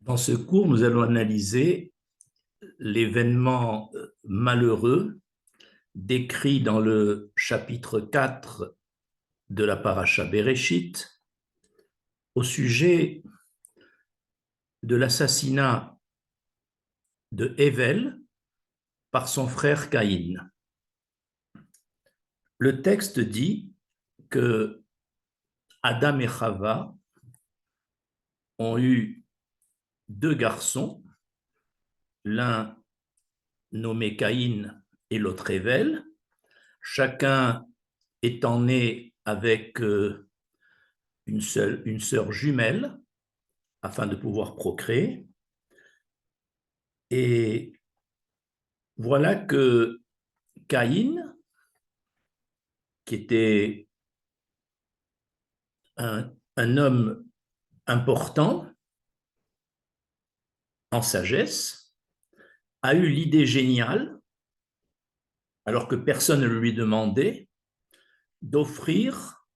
Dans ce cours, nous allons analyser l'événement malheureux décrit dans le chapitre 4 de la Paracha Bereshit au sujet de l'assassinat de Hével par son frère Caïn. Le texte dit que Adam et Chava ont eu deux garçons, l'un nommé Caïn et l'autre Hével, chacun étant né avec une sœur jumelle afin de pouvoir procréer. Et voilà que Caïn, qui était un homme important en sagesse, a eu l'idée géniale, alors que personne ne lui demandait, d'offrir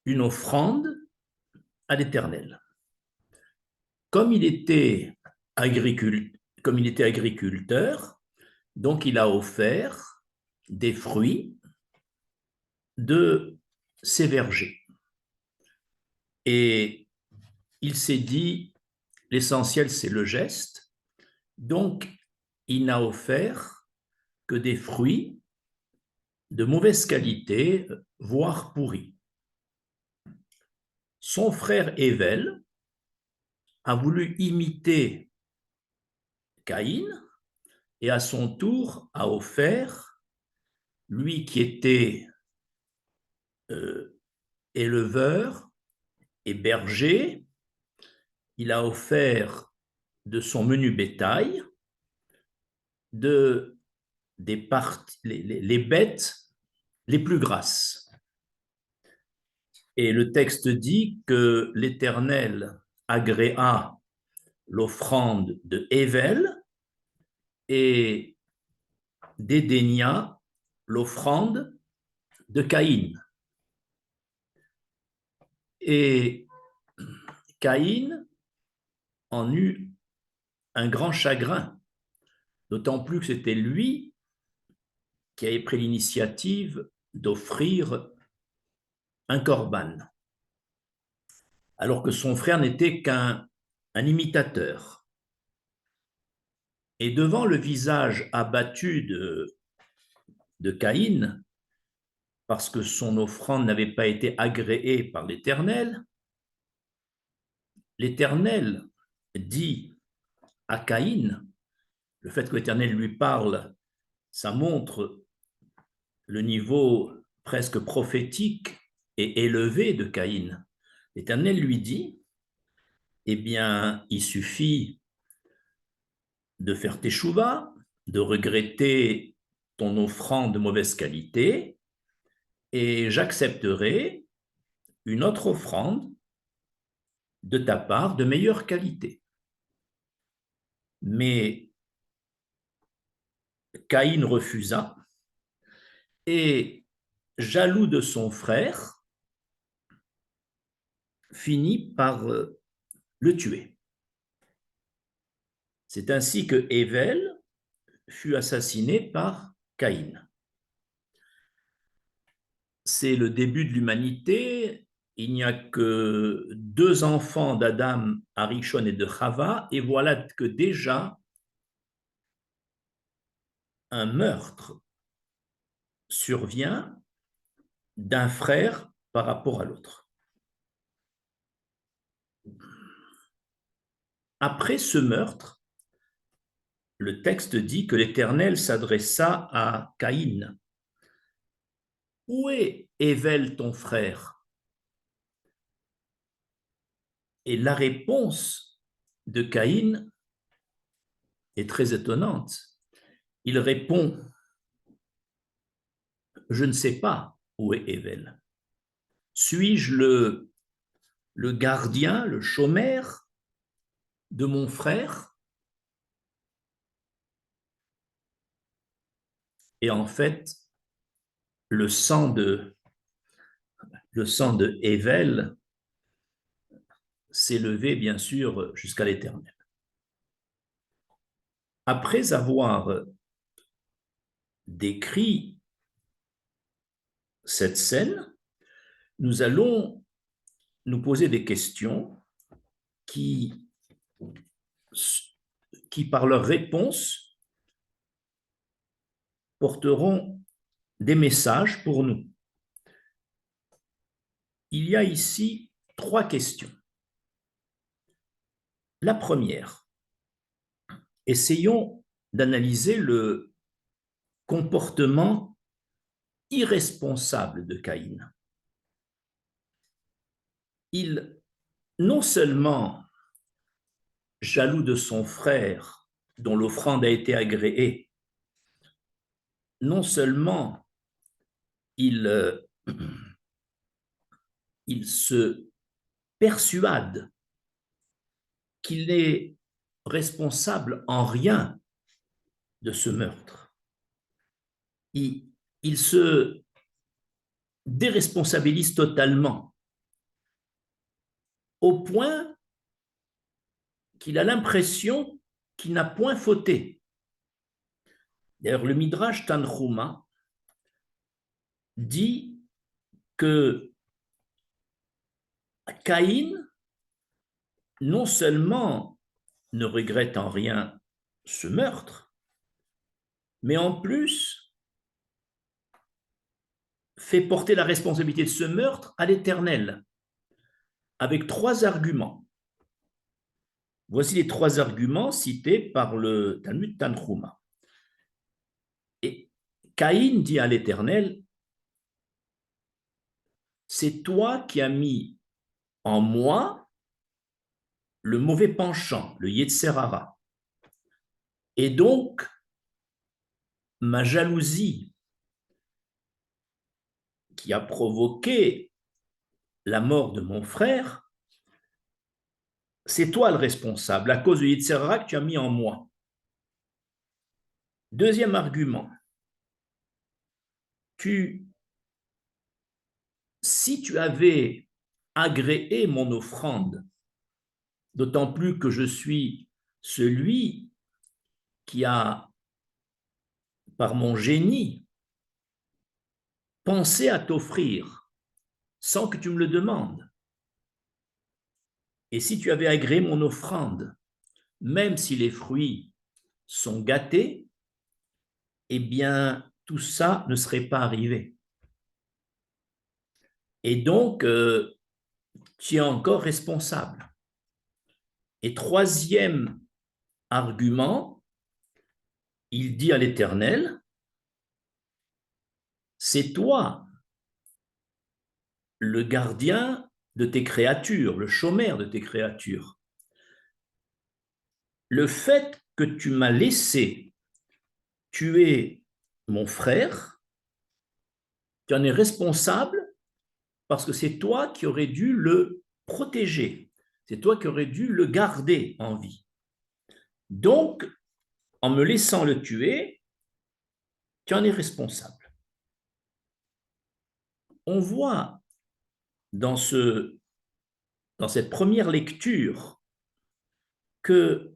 une offrande à l'Éternel. Comme il était agriculteur, donc il a offert des fruits de ses vergers. Et il s'est dit, l'essentiel, c'est le geste. Donc, il n'a offert que des fruits de mauvaise qualité, voire pourris. Son frère Hével a voulu imiter Caïn et à son tour a offert, lui qui était éleveur et berger, il a offert de son menu bétail, les bêtes les plus grasses. Et le texte dit que l'Éternel agréa l'offrande de Hével et dédaigna l'offrande de Caïn. Et Caïn en eut un grand chagrin, d'autant plus que c'était lui qui avait pris l'initiative d'offrir un corban, alors que son frère n'était qu'un imitateur. Et devant le visage abattu de Caïn, parce que son offrande n'avait pas été agréée par l'Éternel, l'Éternel dit à Caïn, le fait que l'Éternel lui parle, ça montre le niveau presque prophétique et élevé de Caïn. L'Éternel lui dit, eh bien, il suffit de faire teshuva, de regretter ton offrande de mauvaise qualité, et j'accepterai une autre offrande de ta part de meilleure qualité. Mais Caïn refusa, et jaloux de son frère, finit par le tuer. C'est ainsi que Hével fut assassiné par Caïn. C'est le début de l'humanité. Il n'y a que deux enfants d'Adam, Arishon et de Chava, et voilà que déjà un meurtre survient d'un frère par rapport à l'autre. Après ce meurtre, le texte dit que l'Éternel s'adressa à Caïn. Où est Hével ton frère? Et la réponse de Caïn est très étonnante. Il répond, je ne sais pas où est Hével. Suis-je le gardien, le chômeur de mon frère? Et en fait, le sang de Hével s'élever, bien sûr, jusqu'à l'Éternel. Après avoir décrit cette scène, nous allons nous poser des questions qui, par leur réponse, porteront des messages pour nous. Il y a ici 3 questions. La première, essayons d'analyser le comportement irresponsable de Caïn. Il, non seulement jaloux de son frère dont l'offrande a été agréée, non seulement il se persuade qu'il n'est responsable en rien de ce meurtre. Il se déresponsabilise totalement, au point qu'il a l'impression qu'il n'a point fauté. D'ailleurs, le Midrash Tanhuma dit que Caïn, non seulement ne regrette en rien ce meurtre, mais en plus fait porter la responsabilité de ce meurtre à l'Éternel, avec 3 arguments. Voici les 3 arguments cités par le Talmud Tanhuma. Et Caïn dit à l'Éternel, c'est toi qui as mis en moi le mauvais penchant, le Yetzer Hara. Et donc, ma jalousie qui a provoqué la mort de mon frère, c'est toi le responsable, à cause du Yetzer Hara que tu as mis en moi. Deuxième argument, si tu avais agréé mon offrande, d'autant plus que je suis celui qui a, par mon génie, pensé à t'offrir sans que tu me le demandes. Et si tu avais agréé mon offrande, même si les fruits sont gâtés, eh bien, tout ça ne serait pas arrivé. Et donc, tu es encore responsable. Et troisième argument, il dit à l'Éternel, c'est toi le gardien de tes créatures, le chômeur de tes créatures. Le fait que tu m'as laissé tuer mon frère, tu en es responsable parce que c'est toi qui aurais dû le protéger, c'est toi qui aurais dû le garder en vie. Donc, en me laissant le tuer, tu en es responsable. On voit dans cette première lecture que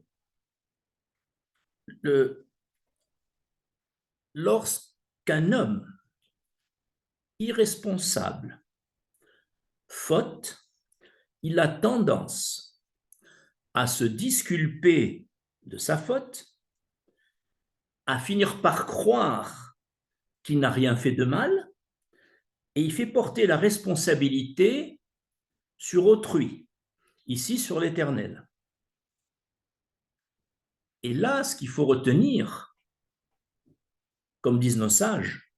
lorsqu'un homme irresponsable faute, il a tendance à se disculper de sa faute, à finir par croire qu'il n'a rien fait de mal, et il fait porter la responsabilité sur autrui, ici sur l'Éternel. Et là, ce qu'il faut retenir, comme disent nos sages,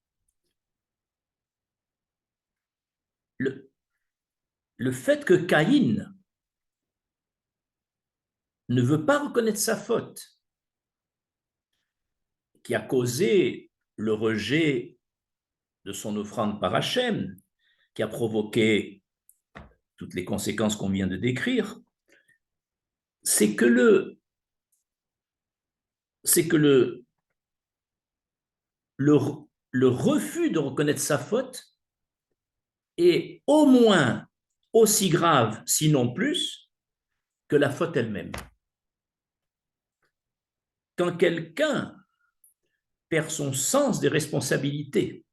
le fait que Caïn ne veut pas reconnaître sa faute, qui a causé le rejet de son offrande par Hachem, qui a provoqué toutes les conséquences qu'on vient de décrire, c'est que le refus de reconnaître sa faute est au moins aussi grave, sinon plus, que la faute elle-même. Quand quelqu'un perd son sens des responsabilités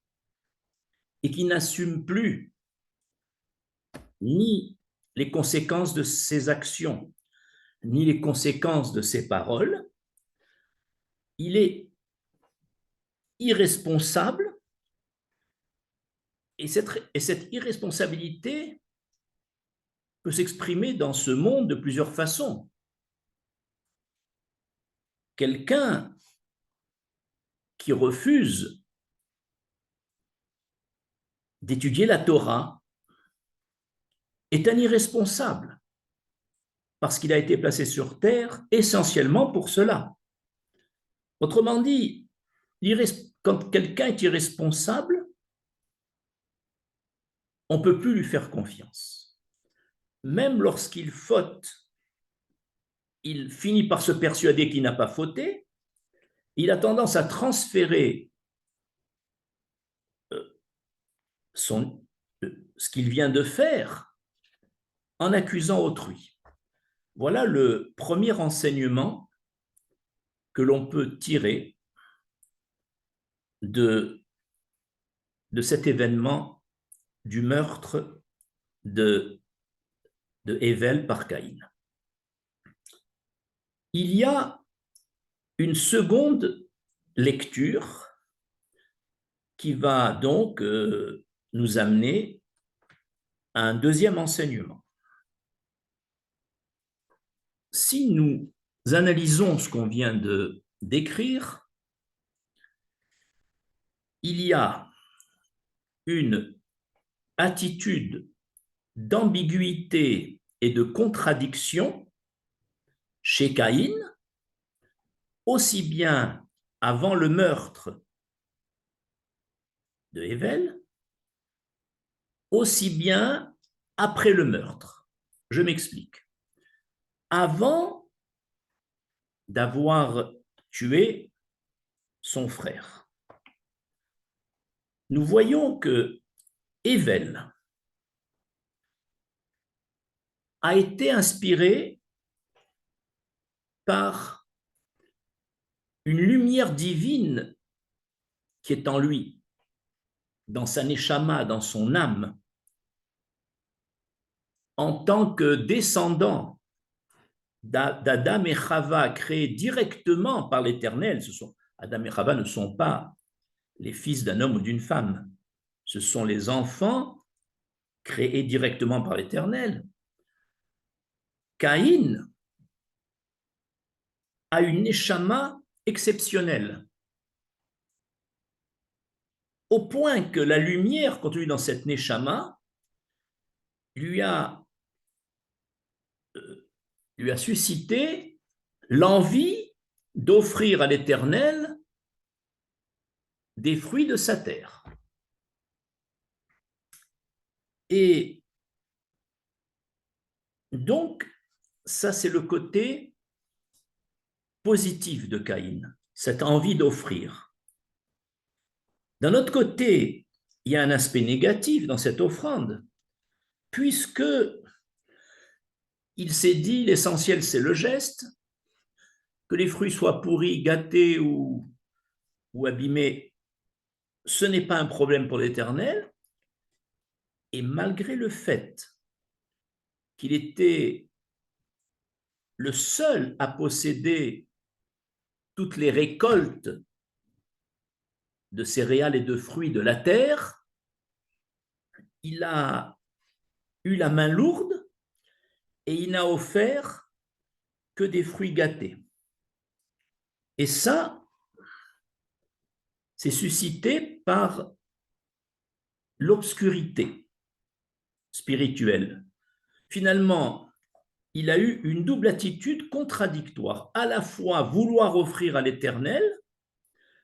et qui n'assume plus ni les conséquences de ses actions, ni les conséquences de ses paroles, il est irresponsable et cette irresponsabilité peut s'exprimer dans ce monde de plusieurs façons. Quelqu'un qui refuse d'étudier la Torah est un irresponsable parce qu'il a été placé sur terre essentiellement pour cela. Autrement dit, quand quelqu'un est irresponsable, on ne peut plus lui faire confiance. Même lorsqu'il faute, il finit par se persuader qu'il n'a pas fauté, il a tendance à transférer ce qu'il vient de faire en accusant autrui. Voilà le premier enseignement que l'on peut tirer de cet événement du meurtre de Hével par Caïn. Il y a une seconde lecture qui va donc nous amener à un deuxième enseignement. Si nous analysons ce qu'on vient de décrire, il y a une attitude d'ambiguïté et de contradiction chez Caïn, aussi bien avant le meurtre de Hével, aussi bien après le meurtre. Je m'explique. Avant d'avoir tué son frère, nous voyons que Hével a été inspiré par une lumière divine qui est en lui, dans sa neshama, dans son âme, en tant que descendant d'Adam et Chava, créés directement par l'Éternel. Adam et Chava ne sont pas les fils d'un homme ou d'une femme, ce sont les enfants créés directement par l'Éternel. Caïn a une neshama exceptionnelle, au point que la lumière contenue dans cette neshama lui a suscité l'envie d'offrir à l'Éternel des fruits de sa terre. Et donc, ça c'est le côté positif de Caïn, cette envie d'offrir. D'un autre côté, il y a un aspect négatif dans cette offrande, puisque il s'est dit l'essentiel c'est le geste, que les fruits soient pourris, gâtés ou abîmés, ce n'est pas un problème pour l'Éternel. Et malgré le fait qu'il était le seul à posséder toutes les récoltes de céréales et de fruits de la terre, il a eu la main lourde et il n'a offert que des fruits gâtés. Et ça, c'est suscité par l'obscurité spirituelle. Finalement, il a eu une double attitude contradictoire, à la fois vouloir offrir à l'Éternel,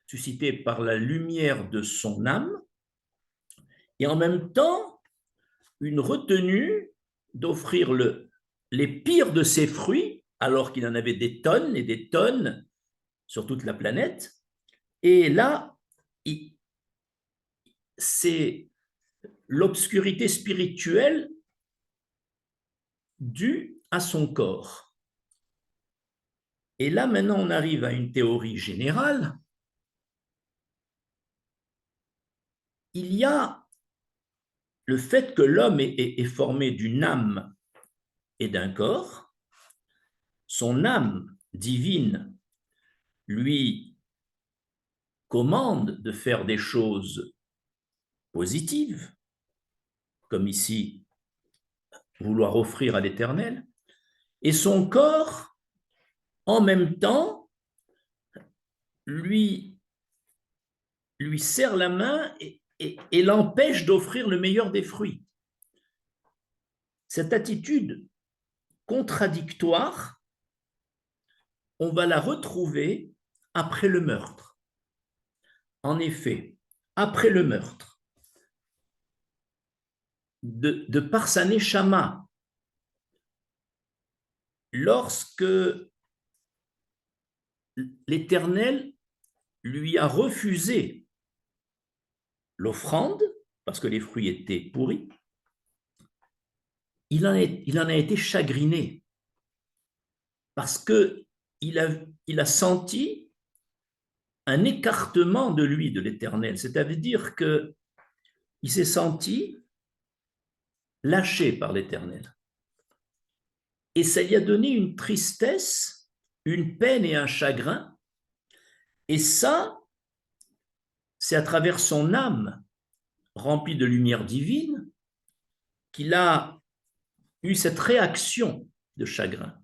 suscité par la lumière de son âme, et en même temps, une retenue d'offrir les pires de ses fruits, alors qu'il en avait des tonnes et des tonnes sur toute la planète. Et là, c'est l'obscurité spirituelle due à son corps. Et là, maintenant, on arrive à une théorie générale. Il y a le fait que l'homme est formé d'une âme et d'un corps. Son âme divine lui commande de faire des choses positives, comme ici, vouloir offrir à l'Éternel, et son corps, en même temps, lui serre la main et l'empêche d'offrir le meilleur des fruits. Cette attitude contradictoire, on va la retrouver après le meurtre. En effet, après le meurtre, de par sa neshama, lorsque l'Éternel lui a refusé l'offrande, parce que les fruits étaient pourris, il en a été chagriné, parce qu'il a senti un écartement de lui, de l'Éternel. C'est-à-dire qu'il s'est senti lâché par l'Éternel. Et ça lui a donné une tristesse, une peine et un chagrin. Et ça, c'est à travers son âme remplie de lumière divine qu'il a eu cette réaction de chagrin.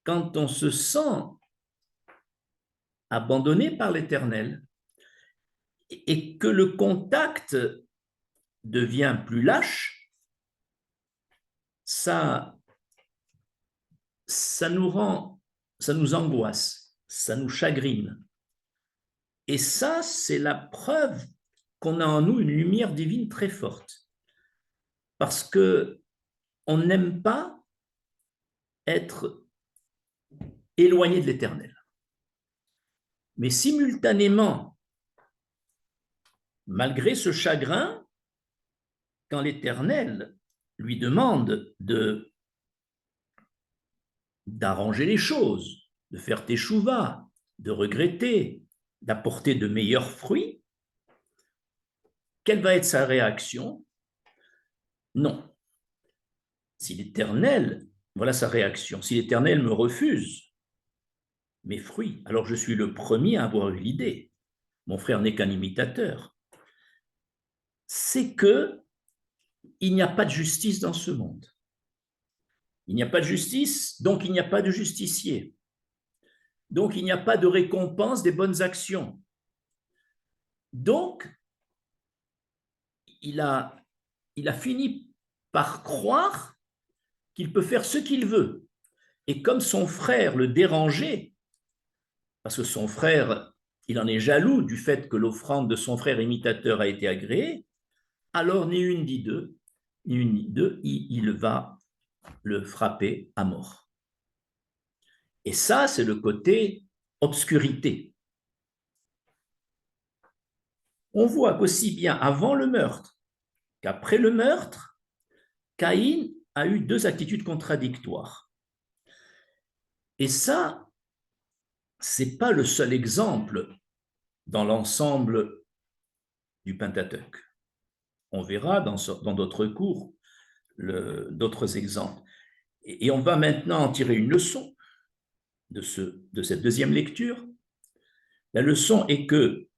Quand on se sent abandonné par l'Éternel et que le contact devient plus lâche, ça nous angoisse, ça nous chagrine. Et ça, c'est la preuve qu'on a en nous une lumière divine très forte. Parce que on n'aime pas être éloigné de l'Éternel. Mais simultanément, malgré ce chagrin, quand l'Éternel lui demande d'arranger les choses, de faire teshuva, de regretter, d'apporter de meilleurs fruits, quelle va être sa réaction? Non. Si l'Éternel, voilà sa réaction, si l'Éternel me refuse mes fruits, alors je suis le premier à avoir eu l'idée, mon frère n'est qu'un imitateur, c'est que il n'y a pas de justice dans ce monde. Il n'y a pas de justice, donc il n'y a pas de justicier. Donc il n'y a pas de récompense des bonnes actions. Donc, il a fini par croire qu'il peut faire ce qu'il veut. Et comme son frère le dérangeait, parce que son frère, il en est jaloux du fait que l'offrande de son frère imitateur a été agréée, alors ni une ni deux, il va le frapper à mort. Et ça, c'est le côté obscurité. On voit qu'aussi bien avant le meurtre qu'après le meurtre, Caïn a eu deux attitudes contradictoires. Et ça, c'est pas le seul exemple dans l'ensemble du Pentateuque. On verra dans d'autres cours d'autres exemples. Et on va maintenant en tirer une leçon de cette deuxième lecture. La leçon est que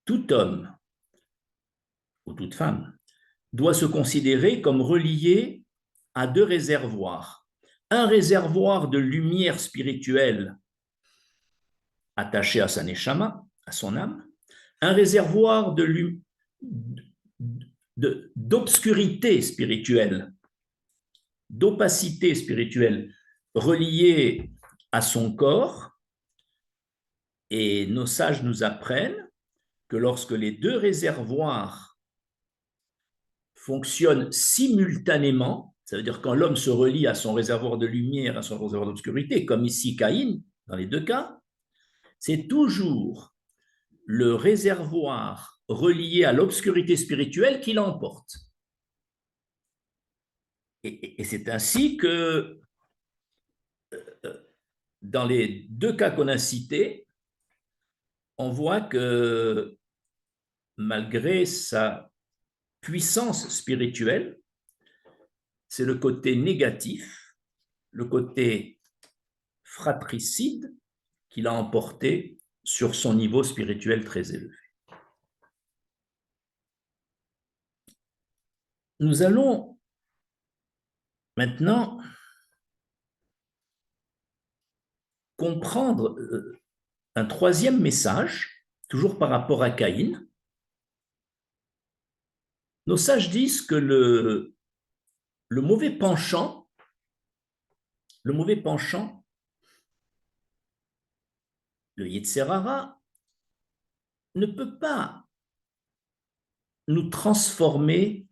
tout homme ou toute femme doit se considérer comme relié à deux réservoirs. Un réservoir de lumière spirituelle attaché à sa neshama, à son âme, un réservoir d'obscurité spirituelle, d'opacité spirituelle relié à son corps. Et nos sages nous apprennent que lorsque les deux réservoirs fonctionnent simultanément, ça veut dire quand l'homme se relie à son réservoir de lumière, à son réservoir d'obscurité, comme ici Caïn, dans les deux cas, c'est toujours le réservoir relié à l'obscurité spirituelle qui l'emporte. Et c'est ainsi que dans les deux cas qu'on a cités, on voit que malgré sa puissance spirituelle, c'est le côté négatif, le côté fratricide qu'il a emporté sur son niveau spirituel très élevé. Nous allons maintenant comprendre un troisième message, toujours par rapport à Caïn. Nos sages disent que le mauvais penchant, le Yetzer Hara, ne peut pas nous transformer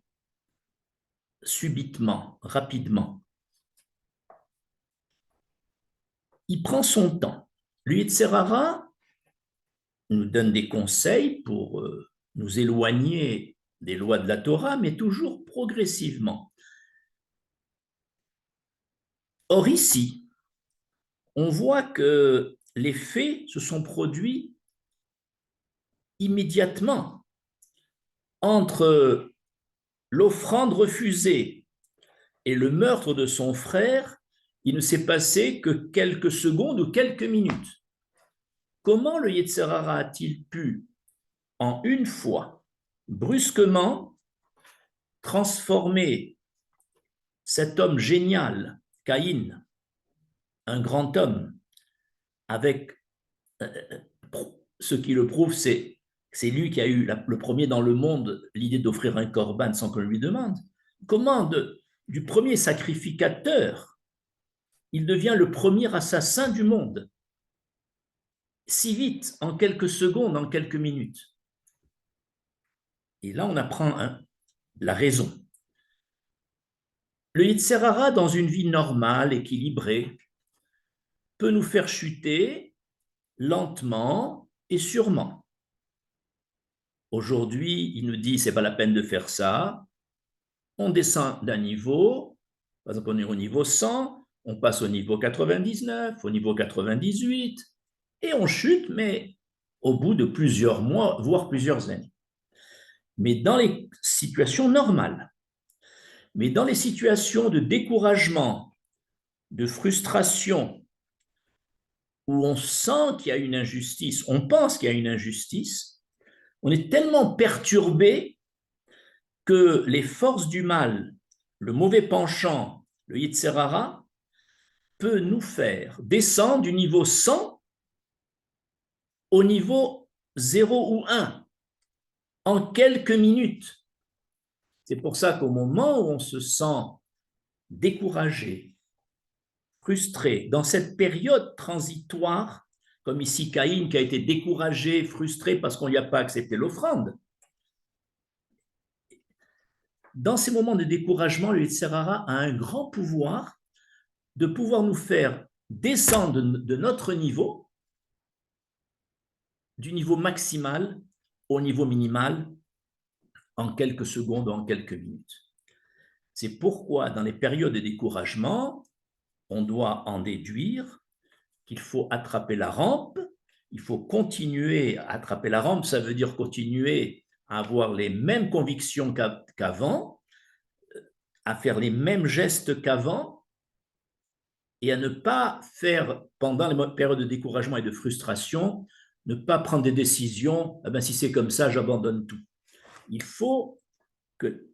subitement, rapidement. Il prend son temps. Le Yetzer Hara nous donne des conseils pour nous éloigner des lois de la Torah, mais toujours progressivement. Or ici, on voit que les faits se sont produits immédiatement entre l'offrande refusée et le meurtre de son frère. Il ne s'est passé que quelques secondes ou quelques minutes. Comment le Yetzer Hara a-t-il pu, en une fois, brusquement, transformer cet homme génial, Caïn, un grand homme, avec ce qui le prouve, c'est lui qui a eu le premier dans le monde l'idée d'offrir un corban sans qu'on lui demande. Comment du premier sacrificateur, il devient le premier assassin du monde, si vite, en quelques secondes, en quelques minutes. Et là, on apprend la raison. Le Yetzer Hara, dans une vie normale, équilibrée, peut nous faire chuter lentement et sûrement. Aujourd'hui, il nous dit, c'est pas la peine de faire ça. On descend d'un niveau, par exemple, on est au niveau 100, on passe au niveau 99, au niveau 98, et on chute, mais au bout de plusieurs mois, voire plusieurs années. Mais dans les situations normales, mais dans les situations de découragement, de frustration, où on sent qu'il y a une injustice, on pense qu'il y a une injustice, on est tellement perturbé que les forces du mal, le mauvais penchant, le Yetzer Hara, peut nous faire descendre du niveau 100 au niveau 0 ou 1 en quelques minutes. C'est pour ça qu'au moment où on se sent découragé, frustré, dans cette période transitoire, comme ici Caïn qui a été découragé, frustré parce qu'on ne lui a pas accepté l'offrande, dans ces moments de découragement, le Yetzer Hara a un grand pouvoir de pouvoir nous faire descendre de notre niveau, du niveau maximal au niveau minimal, en quelques secondes ou en quelques minutes. C'est pourquoi, dans les périodes de découragement, on doit en déduire qu'il faut attraper la rampe, il faut continuer à attraper la rampe, ça veut dire continuer à avoir les mêmes convictions qu'avant, à faire les mêmes gestes qu'avant, et à ne pas faire, pendant les périodes de découragement et de frustration, ne pas prendre des décisions, ah ben, si c'est comme ça, j'abandonne tout. Il faut que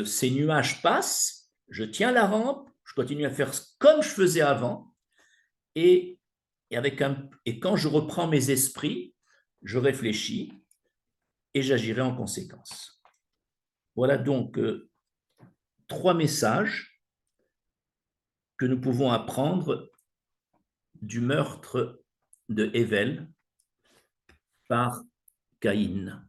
ces nuages passent, je tiens la rampe, je continue à faire comme je faisais avant, et quand je reprends mes esprits, je réfléchis et j'agirai en conséquence. Voilà donc 3 messages que nous pouvons apprendre du meurtre de Hével par Caïn.